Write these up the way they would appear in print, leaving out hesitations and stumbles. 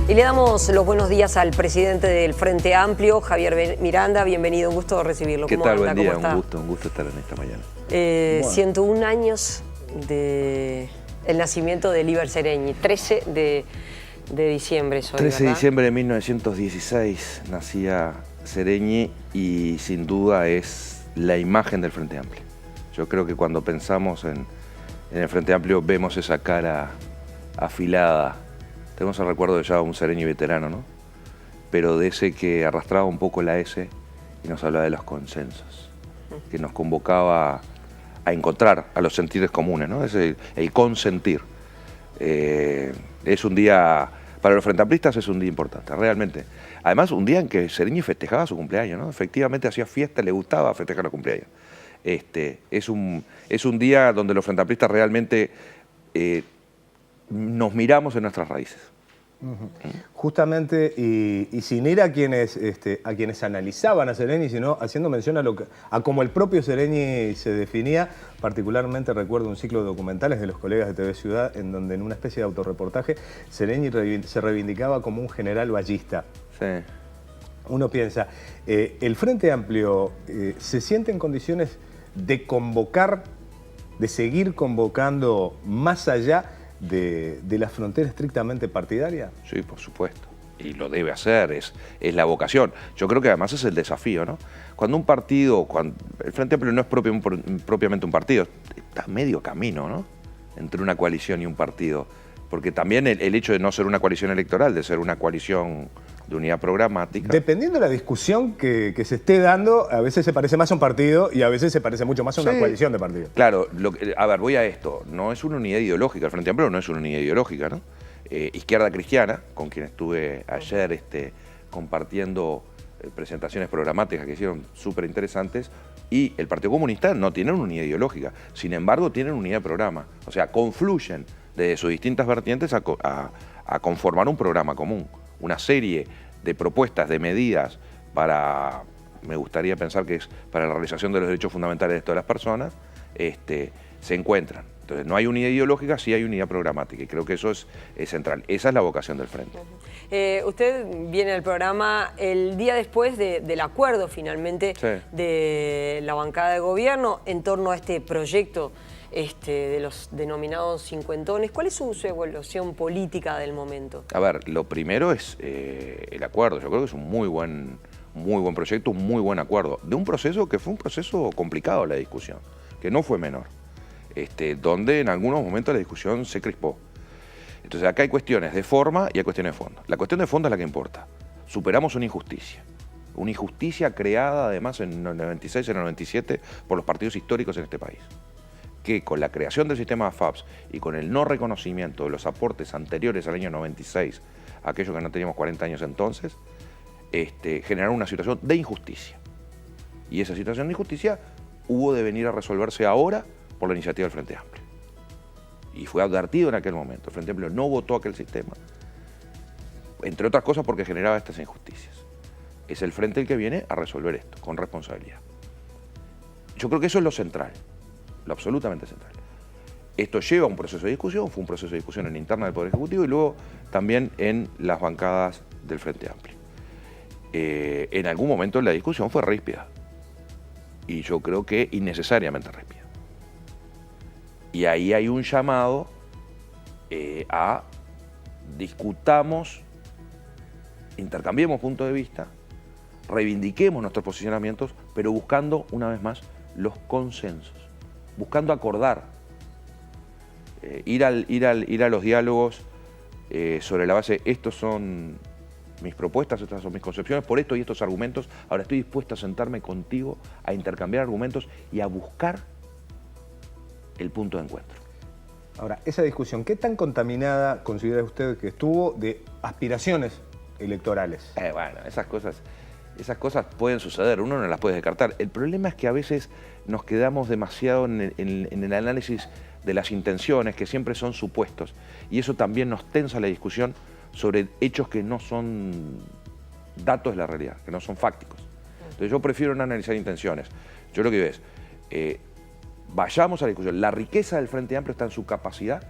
Y le damos los buenos días al presidente del Frente Amplio, Javier Miranda. Bienvenido, un gusto recibirlo. ¿Qué tal? Buen día, ¿Cómo un gusto estar en esta mañana. 101 años del nacimiento de Líber Seregni, 13 de diciembre hoy, 13 de ¿verdad? diciembre de 1916 nacía Seregni y sin duda es la imagen del Frente Amplio. Yo creo que cuando pensamos en el Frente Amplio vemos esa cara afilada. Tenemos el recuerdo de ya un Seregni veterano, ¿no? Pero de ese que arrastraba un poco la S y nos hablaba de los consensos, que nos convocaba a encontrar a los sentires comunes, ¿no? Es el consentir. Es un día, para los frentamplistas es un día importante, realmente. Además, un día en que Seregni festejaba su cumpleaños, ¿no? Efectivamente hacía fiesta, le gustaba festejar los cumpleaños. Es un día donde los frentamplistas realmente nos miramos en nuestras raíces. Justamente, y sin ir a quienes analizaban a Seregni, sino haciendo mención a cómo el propio Seregni se definía. Particularmente recuerdo un ciclo de documentales de los colegas de TV Ciudad, en donde en una especie de autorreportaje Seregni se reivindicaba como un general ballista. Sí. Uno piensa, ¿el Frente Amplio se siente en condiciones de convocar, de seguir convocando más allá de la frontera estrictamente partidaria? Sí, por supuesto. Y lo debe hacer, es la vocación. Yo creo que además es el desafío, ¿no? Cuando un partido, el Frente Amplio no es propiamente un partido, está a medio camino, ¿no? Entre una coalición y un partido. Porque también el hecho de no ser una coalición electoral, de ser una coalición de unidad programática. Dependiendo de la discusión que se esté dando, a veces se parece más a un partido y a veces se parece mucho más a una coalición de partidos. Claro, a ver, voy a esto. No es una unidad ideológica, el Frente Amplio no es una unidad ideológica, ¿no? Izquierda Cristiana, con quien estuve ayer compartiendo presentaciones programáticas que hicieron súper interesantes, y el Partido Comunista no tienen una unidad ideológica, sin embargo tienen unidad de programa. O sea, confluyen desde sus distintas vertientes a conformar un programa común, una serie de propuestas, de medidas para, me gustaría pensar que es para la realización de los derechos fundamentales de todas las personas, se encuentran. Entonces, no hay unidad ideológica, sí hay unidad programática, y creo que eso es central. Esa es la vocación del Frente. Usted viene al programa el día después del acuerdo, finalmente, de la bancada de gobierno en torno a este proyecto de los denominados cincuentones. ¿Cuál es su evaluación política del momento? A ver, lo primero es el acuerdo. Yo creo que es un muy buen proyecto, un muy buen acuerdo. De un proceso que fue un proceso complicado la discusión, que no fue menor. Donde en algunos momentos la discusión se crispó. Entonces acá hay cuestiones de forma y hay cuestiones de fondo. La cuestión de fondo es la que importa. Superamos una injusticia creada además en el 96 y en el 97 por los partidos históricos en este país, que con la creación del sistema de FAPS y con el no reconocimiento de los aportes anteriores al año 96, aquellos que no teníamos 40 años entonces, generaron una situación de injusticia. Y esa situación de injusticia hubo de venir a resolverse ahora por la iniciativa del Frente Amplio. Y fue advertido en aquel momento. El Frente Amplio no votó aquel sistema, entre otras cosas porque generaba estas injusticias. Es el Frente el que viene a resolver esto, con responsabilidad. Yo creo que eso es lo central, lo absolutamente central. Esto lleva a un proceso de discusión, fue un proceso de discusión en interna del Poder Ejecutivo y luego también en las bancadas del Frente Amplio. En algún momento la discusión fue ríspida, y yo creo que innecesariamente ríspida. Y ahí hay un llamado a discutamos, intercambiemos puntos de vista, reivindiquemos nuestros posicionamientos, pero buscando, una vez más, los consensos, buscando acordar, ir a los diálogos sobre la base, estos son mis propuestas, estas son mis concepciones, por esto y estos argumentos, ahora estoy dispuesto a sentarme contigo, a intercambiar argumentos y a buscar el punto de encuentro. Ahora, esa discusión, ¿qué tan contaminada considera usted que estuvo de aspiraciones electorales? Bueno, esas cosas pueden suceder, uno no las puede descartar. El problema es que a veces nos quedamos demasiado en el análisis de las intenciones, que siempre son supuestos, y eso también nos tensa la discusión sobre hechos que no son datos de la realidad, que no son fácticos. Entonces yo prefiero no analizar intenciones. Yo lo que digo es, vayamos a la discusión. La riqueza del Frente Amplio está en su capacidad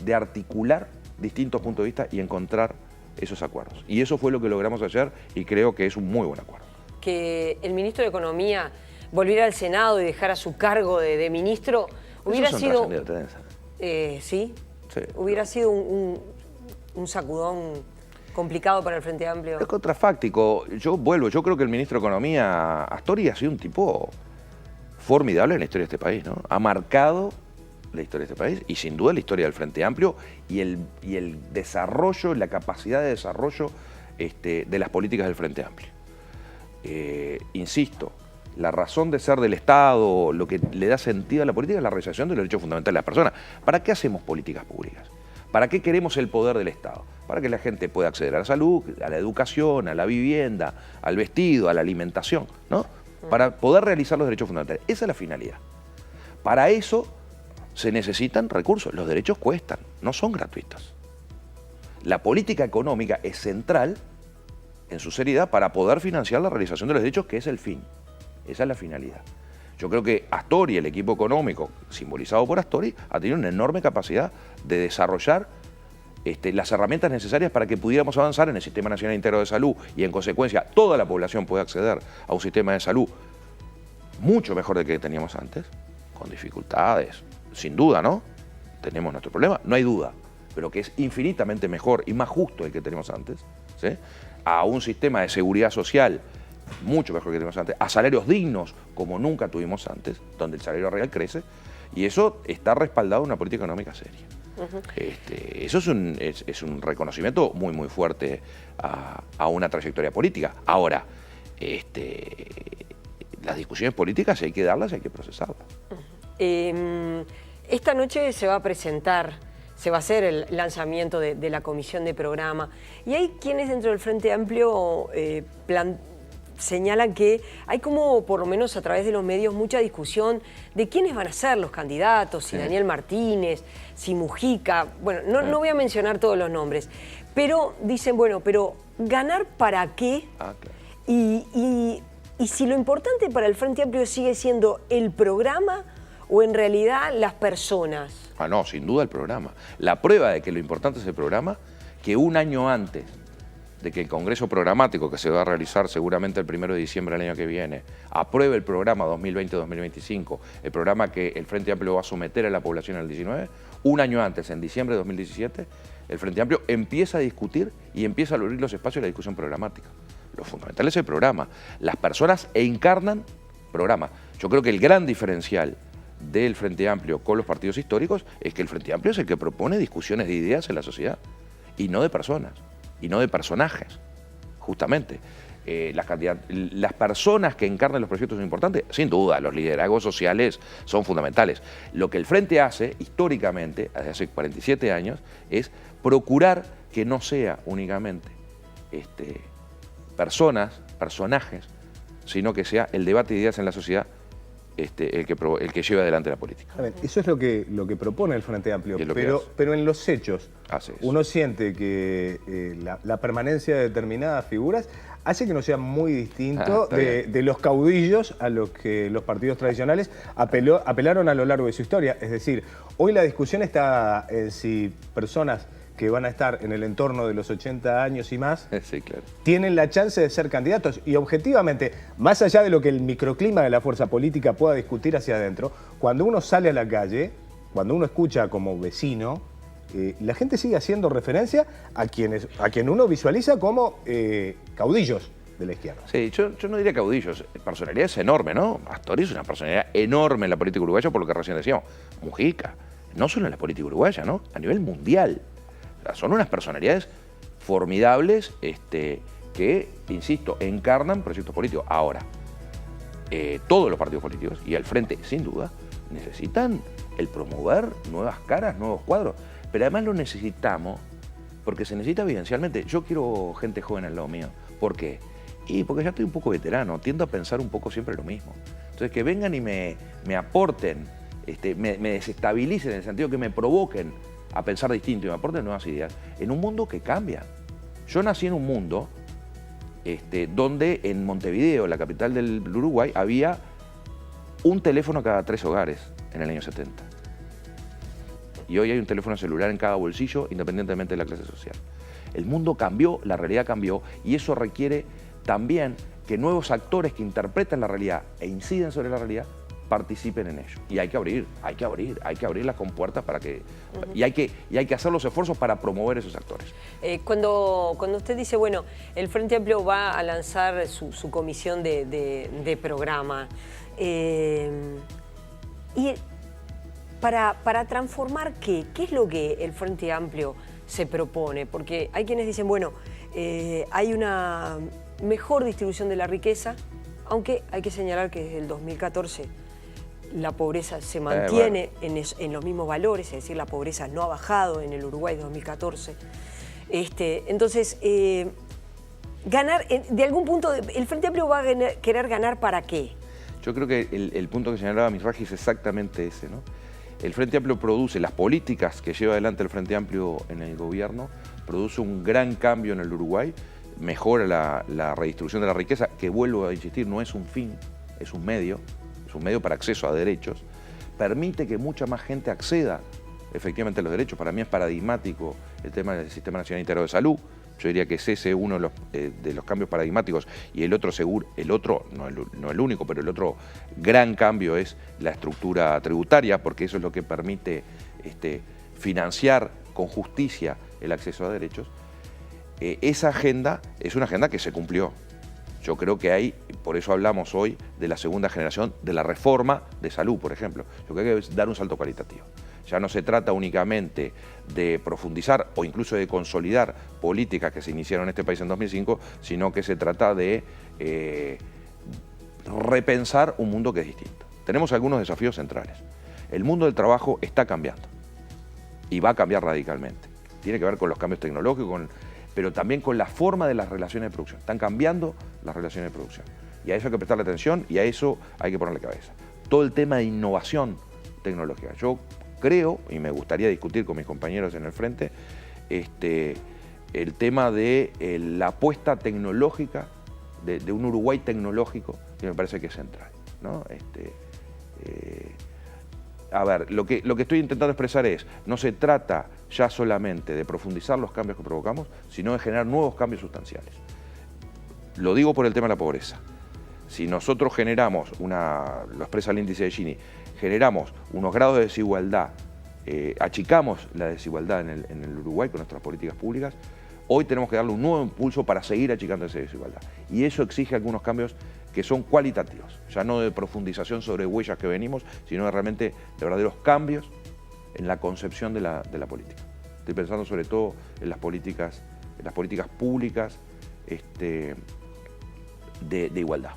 de articular distintos puntos de vista y encontrar esos acuerdos. Y eso fue lo que logramos ayer y creo que es un muy buen acuerdo. Que el ministro de Economía volviera al Senado y dejara su cargo de ministro, hubiera sido... ¿Sí? Sí. Hubiera sido un sacudón complicado para el Frente Amplio. Es contrafáctico. Yo creo que el ministro de Economía, Astori, ha sido un tipo formidable en la historia de este país, ¿no? Ha marcado la historia de este país y sin duda la historia del Frente Amplio y el desarrollo, la capacidad de desarrollo de las políticas del Frente Amplio. Insisto, la razón de ser del Estado, lo que le da sentido a la política es la realización de los derechos fundamentales de las personas. ¿Para qué hacemos políticas públicas? ¿Para qué queremos el poder del Estado? Para que la gente pueda acceder a la salud, a la educación, a la vivienda, al vestido, a la alimentación, ¿no? Para poder realizar los derechos fundamentales. Esa es la finalidad. Para eso se necesitan recursos. Los derechos cuestan, no son gratuitos. La política económica es central en su seriedad para poder financiar la realización de los derechos, que es el fin. Esa es la finalidad. Yo creo que Astori, el equipo económico, simbolizado por Astori, ha tenido una enorme capacidad de desarrollar las herramientas necesarias para que pudiéramos avanzar en el Sistema Nacional Íntegro de Salud y en consecuencia toda la población pueda acceder a un sistema de salud mucho mejor del que teníamos antes, con dificultades, sin duda, ¿no? Tenemos nuestro problema, no hay duda, pero que es infinitamente mejor y más justo el que teníamos antes, ¿sí? A un sistema de seguridad social mucho mejor que teníamos antes, a salarios dignos como nunca tuvimos antes, donde el salario real crece, y eso está respaldado en una política económica seria. Eso es un reconocimiento muy, muy fuerte a una trayectoria política. Ahora, las discusiones políticas hay que darlas y hay que procesarlas. Esta noche se va a presentar, se va a hacer el lanzamiento de la comisión de programa, y hay quienes dentro del Frente Amplio señalan que hay como, por lo menos a través de los medios, mucha discusión de quiénes van a ser los candidatos, si Daniel Martínez, si Mujica, bueno, no voy a mencionar todos los nombres, pero dicen, bueno, pero ¿ganar para qué? Ah, claro. Y si lo importante para el Frente Amplio sigue siendo el programa o en realidad las personas. Ah, no, sin duda el programa. La prueba de que lo importante es el programa, que un año antes de que el Congreso Programático, que se va a realizar seguramente el 1 de diciembre del año que viene, apruebe el programa 2020-2025, el programa que el Frente Amplio va a someter a la población en el 19, un año antes, en diciembre de 2017, el Frente Amplio empieza a discutir y empieza a abrir los espacios de la discusión programática. Lo fundamental es el programa. Las personas encarnan programa. Yo creo que el gran diferencial del Frente Amplio con los partidos históricos es que el Frente Amplio es el que propone discusiones de ideas en la sociedad y no de personas. Y no de personajes, justamente. Las personas que encarnan los proyectos son importantes, sin duda, los liderazgos sociales son fundamentales. Lo que el Frente hace, históricamente, desde hace 47 años, es procurar que no sea únicamente personajes, sino que sea el debate de ideas en la sociedad el que lleve adelante la política. Eso es lo que propone el Frente Amplio, pero en los hechos uno siente que la permanencia de determinadas figuras hace que no sea muy distinto de los caudillos a los que los partidos tradicionales apelaron a lo largo de su historia. Es decir, hoy la discusión está en si personas que van a estar en el entorno de los 80 años y más, sí, claro, tienen la chance de ser candidatos. Y objetivamente, más allá de lo que el microclima de la fuerza política pueda discutir hacia adentro, cuando uno sale a la calle, cuando uno escucha como vecino, la gente sigue haciendo referencia a quien uno visualiza como caudillos de la izquierda. Sí, yo no diría caudillos, personalidad es enorme, ¿no? Astori es una personalidad enorme en la política uruguaya, por lo que recién decíamos. Mujica, no solo en la política uruguaya, ¿no? A nivel mundial. Son unas personalidades formidables que, insisto, encarnan proyectos políticos. Ahora, todos los partidos políticos, y el Frente sin duda, necesitan el promover nuevas caras, nuevos cuadros. Pero además lo necesitamos porque se necesita evidencialmente. Yo quiero gente joven al lado mío. ¿Por qué? Porque ya estoy un poco veterano, tiendo a pensar un poco siempre lo mismo. Entonces que vengan y me aporten, me desestabilicen en el sentido que me provoquen a pensar distinto y me aporten nuevas ideas, en un mundo que cambia. Yo nací en un mundo donde en Montevideo, la capital del Uruguay, había un teléfono cada 3 hogares en el año 70. Y hoy hay un teléfono celular en cada bolsillo, independientemente de la clase social. El mundo cambió, la realidad cambió, y eso requiere también que nuevos actores que interpretan la realidad e inciden sobre la realidad participen en ello. Y hay que abrir las compuertas para que... y hay que hacer los esfuerzos para promover esos actores. Cuando usted dice, bueno, el Frente Amplio va a lanzar su comisión de programa, y para transformar ¿qué es lo que el Frente Amplio se propone? Porque hay quienes dicen, bueno, hay una mejor distribución de la riqueza, aunque hay que señalar que desde el 2014 la pobreza se mantiene en los mismos valores, es decir, la pobreza no ha bajado en el Uruguay de 2014. Entonces, ganar, de algún punto, ¿el Frente Amplio va a querer ganar para qué? Yo creo que el punto que señalaba Misraji es exactamente ese, ¿no? El Frente Amplio produce, las políticas que lleva adelante el Frente Amplio en el gobierno, produce un gran cambio en el Uruguay, mejora la redistribución de la riqueza, que vuelvo a insistir, no es un fin, es un medio para acceso a derechos, permite que mucha más gente acceda efectivamente a los derechos. Para mí es paradigmático el tema del Sistema Nacional Integral de Salud. Yo diría que ese es uno de los cambios paradigmáticos, y el otro, no el único, pero el otro gran cambio es la estructura tributaria, porque eso es lo que permite financiar con justicia el acceso a derechos. Esa agenda es una agenda que se cumplió. Yo creo que hay, por eso hablamos hoy de la segunda generación de la reforma de salud, por ejemplo. Yo creo que hay que dar un salto cualitativo. Ya no se trata únicamente de profundizar o incluso de consolidar políticas que se iniciaron en este país en 2005, sino que se trata de repensar un mundo que es distinto. Tenemos algunos desafíos centrales. El mundo del trabajo está cambiando y va a cambiar radicalmente. Tiene que ver con los cambios tecnológicos, pero también con la forma de las relaciones de producción. Están cambiando las relaciones de producción. Y a eso hay que prestarle atención y a eso hay que ponerle cabeza. Todo el tema de innovación tecnológica. Yo creo, y me gustaría discutir con mis compañeros en el frente, el tema de la apuesta tecnológica, de un Uruguay tecnológico, que me parece que es central, ¿no? A ver, lo que estoy intentando expresar es, no se trata ya solamente de profundizar los cambios que provocamos, sino de generar nuevos cambios sustanciales. Lo digo por el tema de la pobreza. Si nosotros generamos, lo expresa el índice de Gini, generamos unos grados de desigualdad, achicamos la desigualdad en el Uruguay con nuestras políticas públicas, hoy tenemos que darle un nuevo impulso para seguir achicando esa desigualdad. Y eso exige algunos cambios que son cualitativos, ya no de profundización sobre huellas que venimos, sino de realmente de verdaderos cambios en la concepción de la política. Estoy pensando sobre todo en las políticas públicas de igualdad.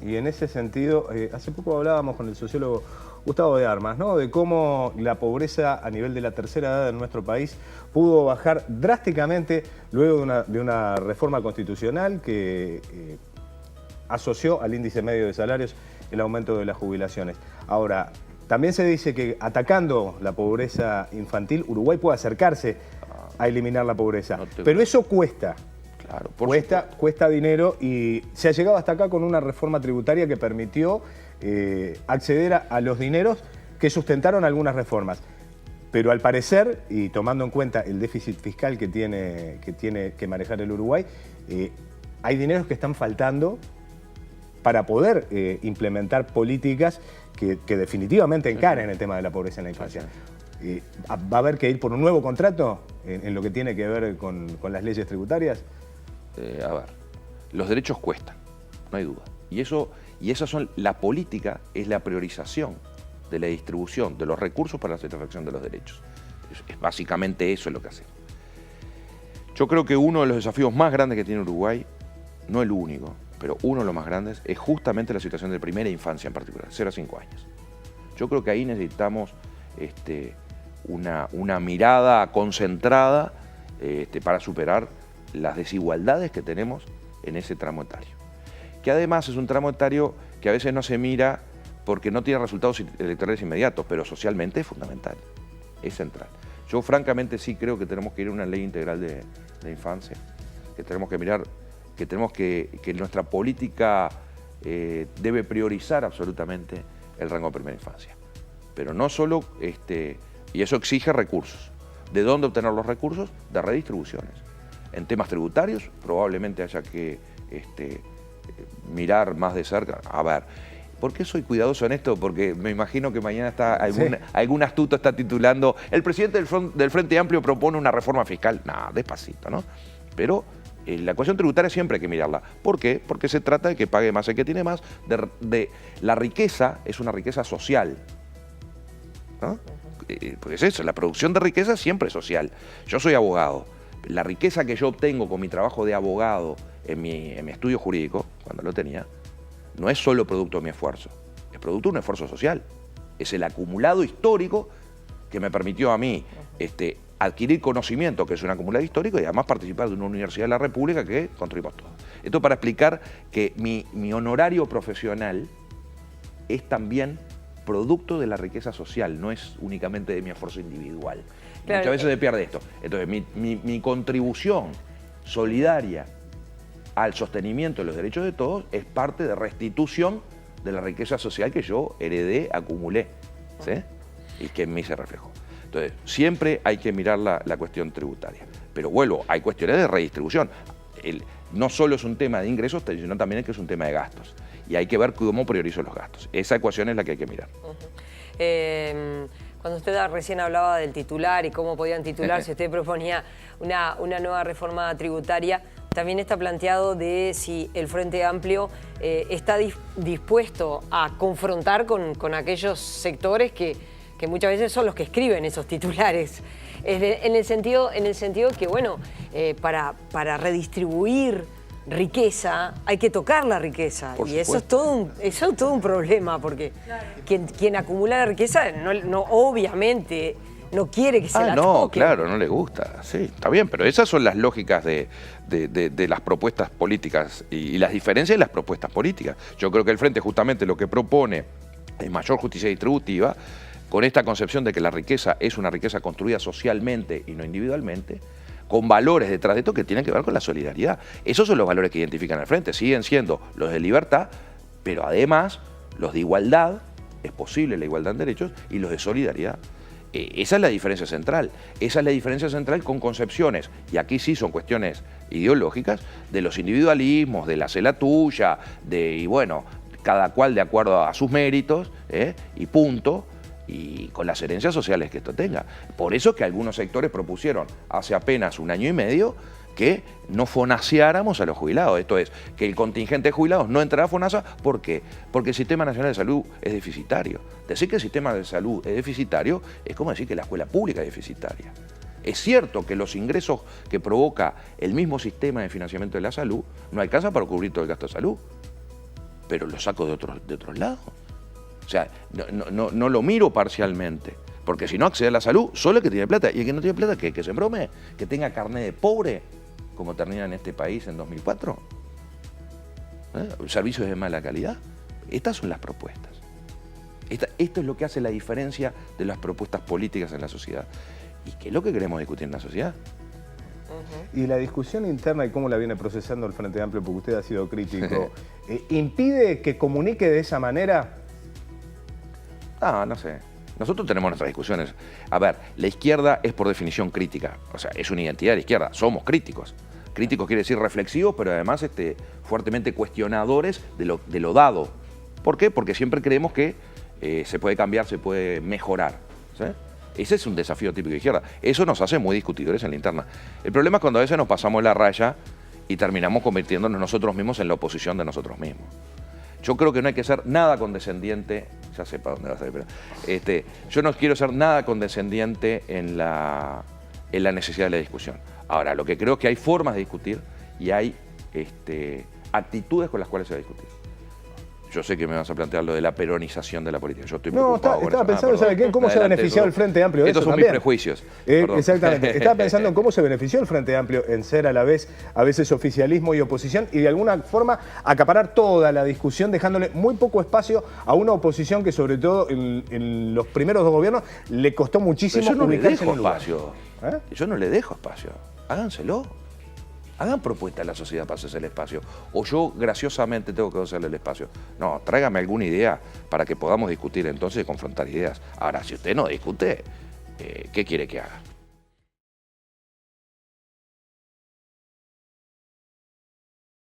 Y en ese sentido, hace poco hablábamos con el sociólogo Gustavo de Armas, ¿no? De cómo la pobreza a nivel de la tercera edad en nuestro país pudo bajar drásticamente luego de una reforma constitucional que asoció al índice medio de salarios el aumento de las jubilaciones. Ahora, también se dice que atacando la pobreza infantil, Uruguay puede acercarse a eliminar la pobreza. Pero eso cuesta. Claro, cuesta dinero, y se ha llegado hasta acá con una reforma tributaria que permitió acceder a los dineros que sustentaron algunas reformas. Pero al parecer, y tomando en cuenta el déficit fiscal que tiene que manejar el Uruguay, hay dineros que están faltando para poder implementar políticas que definitivamente encaren el tema de la pobreza en la infancia. ¿Va a haber que ir por un nuevo contrato en lo que tiene que ver con las leyes tributarias? A ver, los derechos cuestan, no hay duda. La política es la priorización de la distribución de los recursos para la satisfacción de los derechos. Básicamente eso es lo que hacemos. Yo creo que uno de los desafíos más grandes que tiene Uruguay, no el único, pero uno de los más grandes, es justamente la situación de primera infancia en particular, 0 a 5 años. Yo creo que ahí necesitamos una mirada concentrada para superar las desigualdades que tenemos en ese tramo etario. Que además es un tramo etario que a veces no se mira porque no tiene resultados electorales inmediatos, pero socialmente es fundamental, es central. Yo francamente sí creo que tenemos que ir a una ley integral de infancia, que tenemos que mirar, que nuestra política debe priorizar absolutamente el rango de primera infancia. Pero no solo, y eso exige recursos. ¿De dónde obtener los recursos? De redistribuciones. En temas tributarios probablemente haya que mirar más de cerca. A ver, ¿por qué soy cuidadoso en esto? Porque me imagino que mañana algún astuto está titulando el presidente del Frente Amplio propone una reforma fiscal. No, despacito, ¿no? Pero la cuestión tributaria siempre hay que mirarla. ¿Por qué? Porque se trata de que pague más el que tiene más. La riqueza es una riqueza social, ¿no? Porque es eso, la producción de riqueza siempre es social. Yo soy abogado. La riqueza que yo obtengo con mi trabajo de abogado en mi estudio jurídico, cuando lo tenía, no es solo producto de mi esfuerzo, es producto de un esfuerzo social. Es el acumulado histórico que me permitió a mí adquirir conocimiento, que es un acumulado histórico, y además participar de una universidad de la República que construimos todos. Esto para explicar que mi honorario profesional es también producto de la riqueza social, no es únicamente de mi esfuerzo individual. Claro. Muchas veces se pierde esto. Entonces, mi contribución solidaria al sostenimiento de los derechos de todos es parte de restitución de la riqueza social que yo heredé, acumulé, ¿sí? Y que en mí se reflejó. Entonces, siempre hay que mirar la cuestión tributaria. Pero vuelvo, hay cuestiones de redistribución. No solo es un tema de ingresos, sino también es que es un tema de gastos. Y hay que ver cómo priorizo los gastos. Esa ecuación es la que hay que mirar. Cuando usted recién hablaba del titular y cómo podían titular, si usted proponía una nueva reforma tributaria, también está planteado de si el Frente Amplio está dispuesto a confrontar con aquellos sectores que muchas veces son los que escriben esos titulares. En el sentido que, bueno, para redistribuir riqueza hay que tocar la riqueza. Y eso es todo un problema, porque quien acumula la riqueza obviamente no quiere que se la toque. Claro, no le gusta. Sí, está bien, pero esas son las lógicas de las propuestas políticas y las diferencias de las propuestas políticas. Yo creo que el Frente justamente lo que propone es mayor justicia distributiva, con esta concepción de que la riqueza es una riqueza construida socialmente y no individualmente, con valores detrás de esto que tienen que ver con la solidaridad. Esos son los valores que identifican al Frente, siguen siendo los de libertad, pero además los de igualdad, es posible la igualdad en derechos, y los de solidaridad. Esa es la diferencia central. Esa es la diferencia central con concepciones, y aquí sí son cuestiones ideológicas, de los individualismos, de la cela tuya, y bueno, cada cual de acuerdo a sus méritos, y punto, y con las herencias sociales que esto tenga. Por eso es que algunos sectores propusieron hace apenas un año y medio que no fonaseáramos a los jubilados. Esto es, que el contingente de jubilados no entrará a FONASA. ¿Por qué? Porque el Sistema Nacional de Salud es deficitario. Decir que el Sistema de Salud es deficitario es como decir que la escuela pública es deficitaria. Es cierto que los ingresos que provoca el mismo sistema de financiamiento de la salud no alcanzan para cubrir todo el gasto de salud, pero lo saco de otros lados. O sea, no lo miro parcialmente, porque si no accede a la salud, solo el que tiene plata. Y el que no tiene plata, que se brome, que tenga carnet de pobre, como termina en este país en 2004. Servicios de mala calidad. Estas son las propuestas. Esto es lo que hace la diferencia de las propuestas políticas en la sociedad. ¿Y qué es lo que queremos discutir en la sociedad? Y la discusión interna y cómo la viene procesando el Frente Amplio, porque usted ha sido crítico, ¿impide que comunique de esa manera? No sé. Nosotros tenemos nuestras discusiones. A ver, la izquierda es por definición crítica. O sea, es una identidad de la izquierda. Somos críticos. Críticos quiere decir reflexivos, pero además fuertemente cuestionadores de lo dado. ¿Por qué? Porque siempre creemos que se puede cambiar, se puede mejorar. ¿Sí? Ese es un desafío típico de izquierda. Eso nos hace muy discutidores en la interna. El problema es cuando a veces nos pasamos la raya y terminamos convirtiéndonos nosotros mismos en la oposición de nosotros mismos. Yo creo que no hay que ser nada condescendiente, ya sé para dónde vas a ir, pero yo no quiero ser nada condescendiente en la necesidad de la discusión. Ahora, lo que creo es que hay formas de discutir y hay actitudes con las cuales se va a discutir. Yo sé que me vas a plantear lo de la peronización de la política. Yo estoy preocupado con estaba pensando, ¿sabe qué? ¿Cómo se ha beneficiado el Frente Amplio de eso también? Estos son mis prejuicios. Exactamente. Estaba pensando en cómo se benefició el Frente Amplio en ser a veces oficialismo y oposición, y de alguna forma acaparar toda la discusión, dejándole muy poco espacio a una oposición que, sobre todo en los primeros dos gobiernos, le costó muchísimo ubicarse en el lugar. Yo no le dejo espacio. Háganselo. Hagan propuesta a la sociedad para hacerse el espacio. O yo, graciosamente, tengo que hacerle el espacio. No, tráigame alguna idea para que podamos discutir entonces y confrontar ideas. Ahora, si usted no discute, ¿qué quiere que haga?